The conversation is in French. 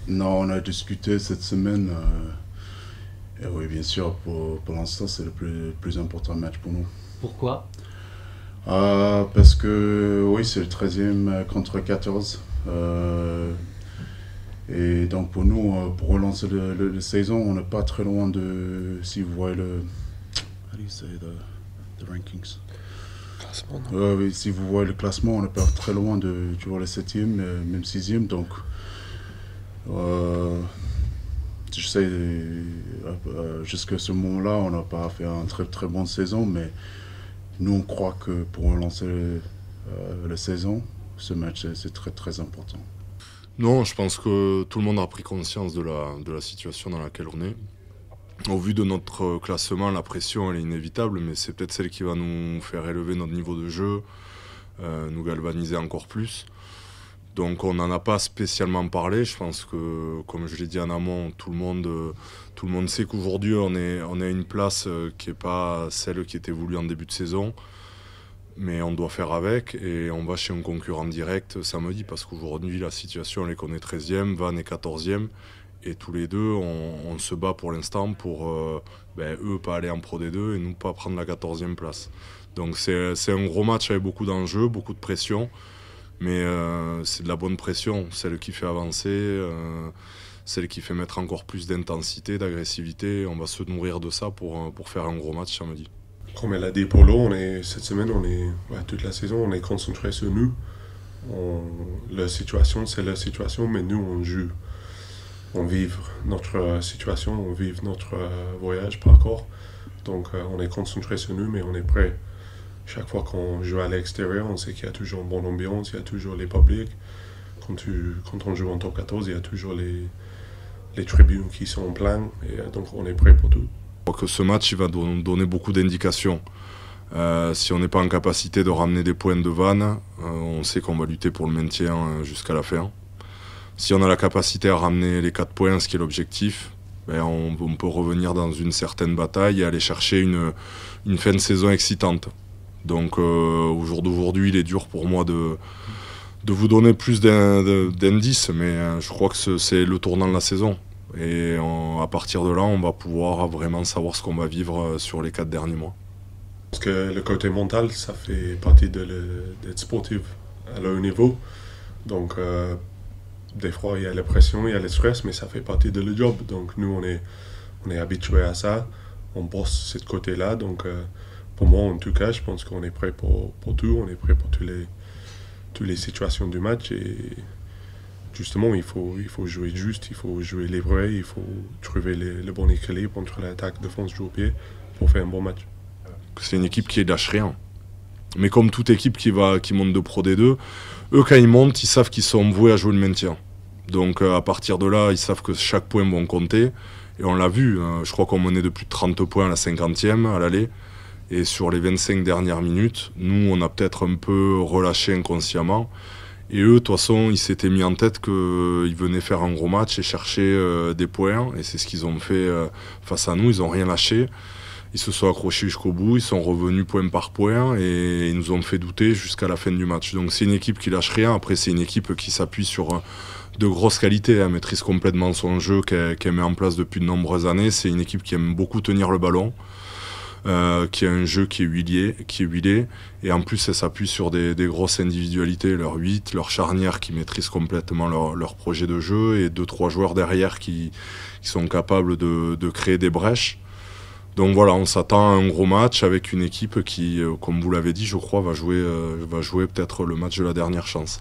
Non, on a discuté cette semaine. Et oui, bien sûr, pour l'instant, c'est le plus important match pour nous. Pourquoi? Parce que oui, c'est le 13e contre 14. Et donc pour nous, pour relancer le saison, on n'est pas très loin de, si vous voyez le... How do you say the rankings? Classement, non? Oui, si vous voyez le classement, on n'est pas très loin de, tu vois, le 7e, même 6e. Donc, euh, je sais, jusqu'à ce moment-là, on n'a pas fait une très très bonne saison, mais nous, on croit que pour relancer la saison, ce match, c'est très très important. Non, je pense que tout le monde a pris conscience de la situation dans laquelle on est. Au vu de notre classement, la pression elle est inévitable, mais c'est peut-être celle qui va nous faire élever notre niveau de jeu, nous galvaniser encore plus. Donc on n'en a pas spécialement parlé. Je pense que, comme je l'ai dit en amont, tout le monde sait qu'aujourd'hui on est à une place qui n'est pas celle qui était voulue en début de saison. Mais on doit faire avec et on va chez un concurrent direct samedi parce qu'aujourd'hui la situation elle est qu'on est 13e, Van est 14e et tous les deux on se bat pour l'instant pour eux pas aller en Pro D2 et nous pas prendre la 14e place. Donc c'est un gros match avec beaucoup d'enjeux, beaucoup de pression, mais c'est de la bonne pression, celle qui fait avancer, celle qui fait mettre encore plus d'intensité, d'agressivité. On va se nourrir de ça pour faire un gros match samedi. Comme elle a dit Polo, cette semaine, toute la saison, on est concentré sur nous. La situation, c'est la situation, mais nous, on joue. On vit notre situation, on vit notre voyage, parcours. Donc, on est concentré sur nous, mais on est prêt. Chaque fois qu'on joue à l'extérieur, on sait qu'il y a toujours une bonne ambiance, il y a toujours les publics. Quand on joue en top 14, il y a toujours les tribunes qui sont pleines. Et donc, on est prêt pour tout. Je crois que ce match il va nous donner beaucoup d'indications. Si on n'est pas en capacité de ramener des points de Vannes, on sait qu'on va lutter pour le maintien jusqu'à la fin. Si on a la capacité à ramener les 4 points, ce qui est l'objectif, on peut revenir dans une certaine bataille et aller chercher une fin de saison excitante. Donc au jour d'aujourd'hui, il est dur pour moi de vous donner plus d'indices, mais je crois que c'est le tournant de la saison. Et à partir de là, on va pouvoir vraiment savoir ce qu'on va vivre sur les 4 derniers mois. Parce que le côté mental, ça fait partie d'être sportif à leur niveau. Donc, des fois, il y a la pression, il y a le stress, mais ça fait partie de le job. Donc, nous, on est habitués à ça. On bosse de ce côté-là. Donc, pour moi, en tout cas, je pense qu'on est prêt pour tout. On est prêt pour toutes les situations du match. Et justement, il faut jouer juste, il faut jouer les vrais, il faut trouver le bon équilibre entre l'attaque, défense, jeu au pied pour faire un bon match. C'est une équipe qui lâche rien. Mais comme toute équipe qui monte de Pro D2, eux quand ils montent, ils savent qu'ils sont voués à jouer le maintien. Donc à partir de là, ils savent que chaque point va compter. Et on l'a vu, je crois qu'on menait de plus de 30 points à la 50e à l'aller. Et sur les 25 dernières minutes, nous on a peut-être un peu relâché inconsciemment. Et eux, de toute façon, ils s'étaient mis en tête qu'ils venaient faire un gros match et chercher des points. Et c'est ce qu'ils ont fait face à nous. Ils n'ont rien lâché. Ils se sont accrochés jusqu'au bout. Ils sont revenus point par point. Et ils nous ont fait douter jusqu'à la fin du match. Donc c'est une équipe qui lâche rien. Après, c'est une équipe qui s'appuie sur de grosses qualités. Elle maîtrise complètement son jeu qu'elle met en place depuis de nombreuses années. C'est une équipe qui aime beaucoup tenir le ballon. Qui a un jeu qui est huilé, et en plus elle s'appuie sur des grosses individualités, leur 8, leur charnière qui maîtrisent complètement leur projet de jeu, et 2-3 joueurs derrière qui sont capables de créer des brèches. Donc voilà, on s'attend à un gros match avec une équipe qui, comme vous l'avez dit, je crois, va jouer peut-être le match de la dernière chance.